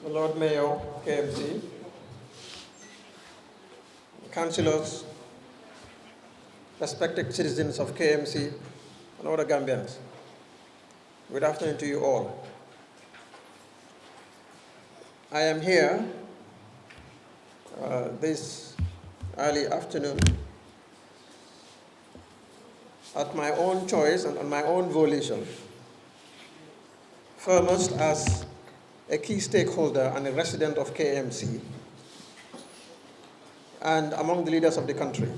Lord Mayor, KMC, councillors, respected citizens of KMC, and other Gambians. Good afternoon to you all. I am here this early afternoon at my own choice and on my own volition, foremost as a key stakeholder and a resident of KMC, and among the leaders of the country.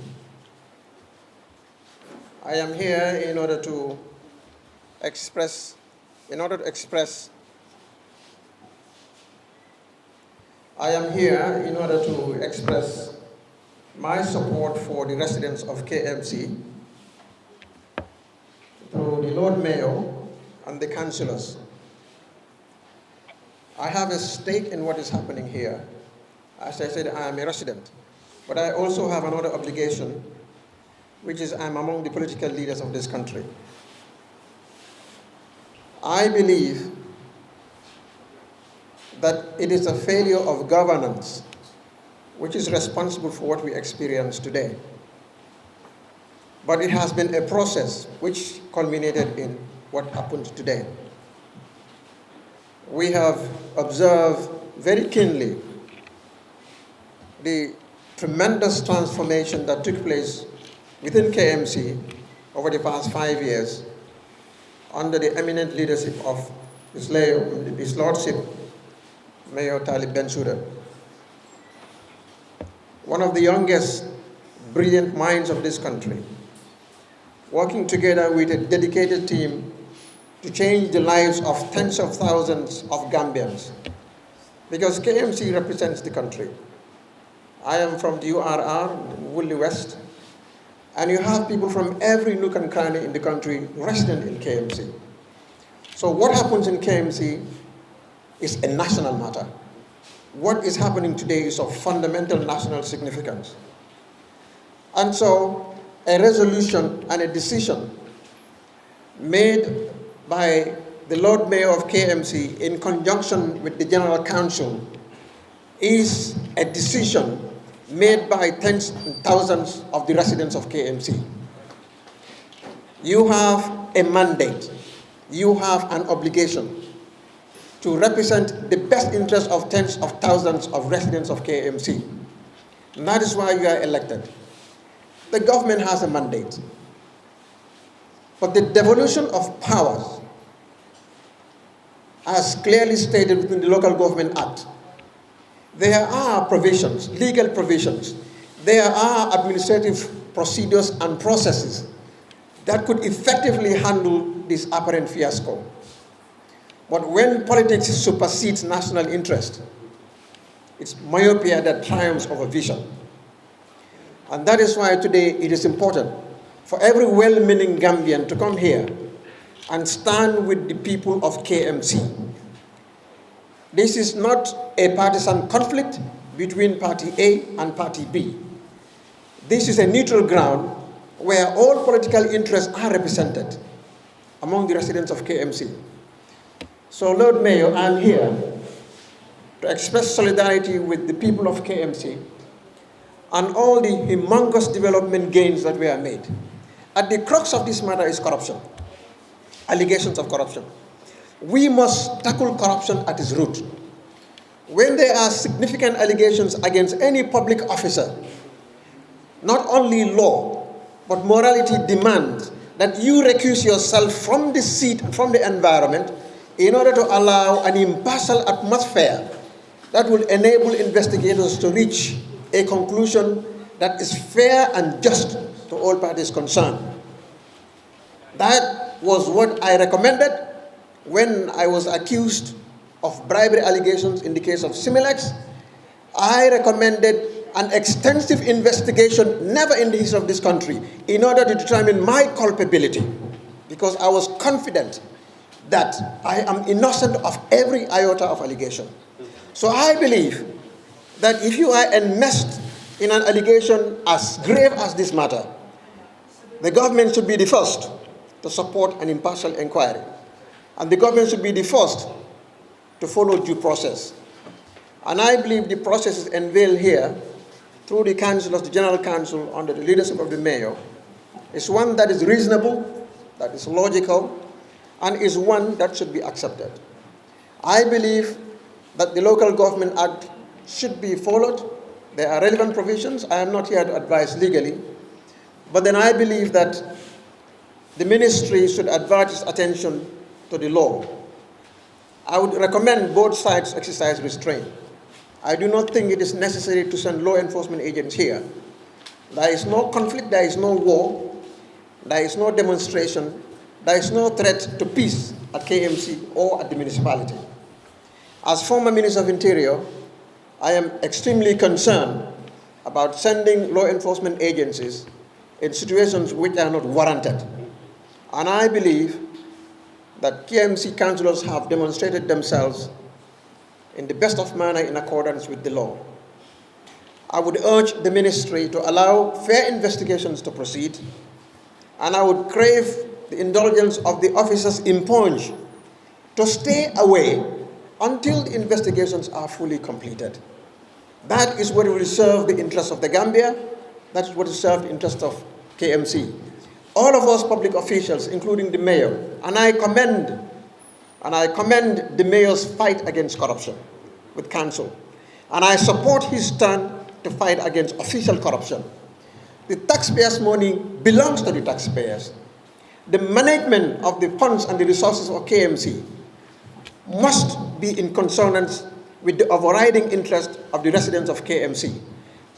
I am here in order to express my support for the residents of KMC through the Lord Mayor and the councillors. I have a stake in what is happening here. As I said, I am a resident, but I also have another obligation, which is I'm among the political leaders of this country. I believe that it is a failure of governance which is responsible for what we experience today. But it has been a process which culminated in what happened today. We have observed very keenly the tremendous transformation that took place within KMC over the past 5 years under the eminent leadership of His Lordship, Mayor Talib Bensouda, one of the youngest brilliant minds of this country, working together with a dedicated team to change the lives of tens of thousands of Gambians, because KMC represents the country. I am from the URR, Woolly West, and you have people from every nook and cranny in the country resident in KMC. So what happens in KMC is a national matter. What is happening today is of fundamental national significance. And so a resolution and a decision made by the Lord Mayor of KMC in conjunction with the General Council is a decision made by tens and thousands of the residents of KMC. You have a mandate, you have an obligation to represent the best interests of tens of thousands of residents of KMC. And that is why you are elected. The government has a mandate, but the devolution of powers, as clearly stated within the Local Government Act, there are provisions, legal provisions, there are administrative procedures and processes that could effectively handle this apparent fiasco. But when politics supersedes national interest, it's myopia that triumphs over vision. And that is why today it is important for every well-meaning Gambian to come here and stand with the people of KMC. This is not a partisan conflict between Party A and Party B. This is a neutral ground where all political interests are represented among the residents of KMC. So, Lord Mayor, I'm here to express solidarity with the people of KMC and all the humongous development gains that were made. At the crux of this matter is corruption, allegations of corruption. We must tackle corruption at its root. When there are significant allegations against any public officer, not only law, but morality demands that you recuse yourself from the seat, from the environment, in order to allow an impartial atmosphere that will enable investigators to reach a conclusion that is fair and just to all parties concerned. That was what I recommended when I was accused of bribery allegations in the case of Similex. I recommended an extensive investigation, never in the history of this country, in order to determine my culpability, because I was confident that I am innocent of every iota of allegation. So I believe that if you are enmeshed in an allegation as grave as this matter, the government should be the first to support an impartial inquiry. And the government should be the first to follow due process. And I believe the processes unveiled here through the councillors, the general council, under the leadership of the mayor, is one that is reasonable, that is logical, and is one that should be accepted. I believe that the Local Government Act should be followed. There are relevant provisions. I am not here to advise legally, but then I believe that the ministry should advert its attention to the law. I would recommend both sides exercise restraint. I do not think it is necessary to send law enforcement agents here. There is no conflict, there is no war, there is no demonstration, there is no threat to peace at KMC or at the municipality. As former Minister of Interior, I am extremely concerned about sending law enforcement agencies in situations which are not warranted. And I believe that KMC councillors have demonstrated themselves in the best of manner in accordance with the law. I would urge the ministry to allow fair investigations to proceed, and I would crave the indulgence of the officers impugned to stay away until the investigations are fully completed. That is what will serve the interests of the Gambia. That is what will serve the interests of KMC. All of us public officials, including the mayor, and I commend the mayor's fight against corruption with council. And I support his turn to fight against official corruption. The taxpayers' money belongs to the taxpayers. The management of the funds and the resources of KMC must be in consonance with the overriding interest of the residents of KMC.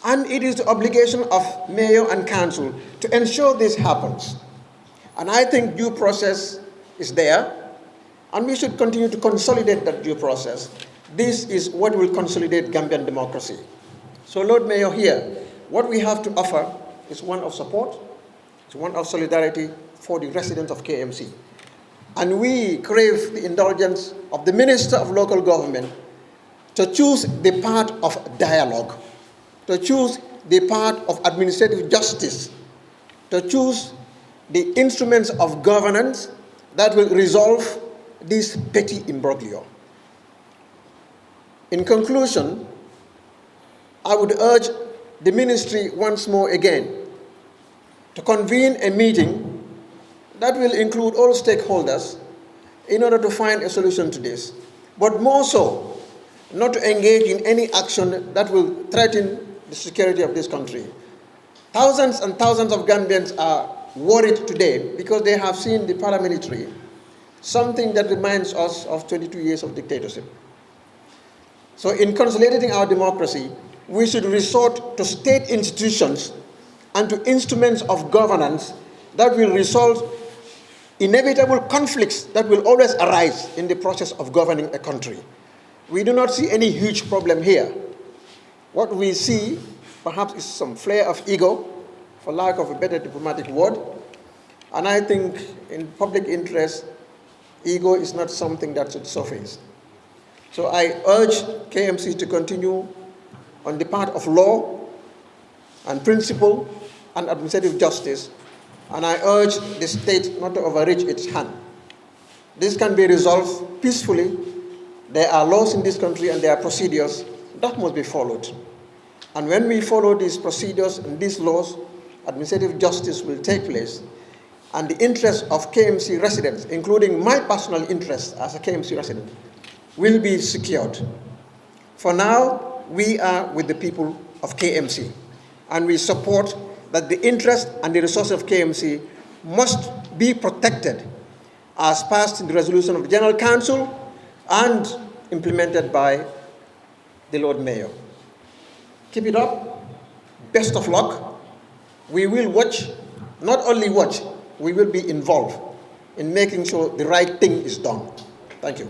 And it is the obligation of mayor and council to ensure this happens. And I think due process is there, and we should continue to consolidate that due process. This is what will consolidate Gambian democracy. So, Lord Mayor, here, what we have to offer is one of support, it's one of solidarity for the residents of KMC. And we crave the indulgence of the Minister of Local Government to choose the path of dialogue, to choose the path of administrative justice, to choose the instruments of governance that will resolve this petty imbroglio. In conclusion, I would urge the ministry once more again to convene a meeting that will include all stakeholders in order to find a solution to this, but more so, not to engage in any action that will threaten the security of this country. Thousands and thousands of Gambians are worried today because they have seen the paramilitary, something that reminds us of 22 years of dictatorship. So in consolidating our democracy, we should resort to state institutions and to instruments of governance that will resolve inevitable conflicts that will always arise in the process of governing a country. We do not see any huge problem here. What we see, perhaps, is some flare of ego, for lack of a better diplomatic word. And I think in public interest, ego is not something that should surface. So I urge KMC to continue on the path of law and principle and administrative justice, and I urge the state not to overreach its hand. This can be resolved peacefully. There are laws in this country and there are procedures that must be followed. And when we follow these procedures and these laws, administrative justice will take place, and the interests of KMC residents, including my personal interests as a KMC resident, will be secured. For now, we are with the people of KMC, and we support that the interest and the resources of KMC must be protected as passed in the resolution of the General Council and implemented by the Lord Mayor. Keep it up. Best of luck. We will watch, not only watch, we will be involved in making sure the right thing is done. Thank you.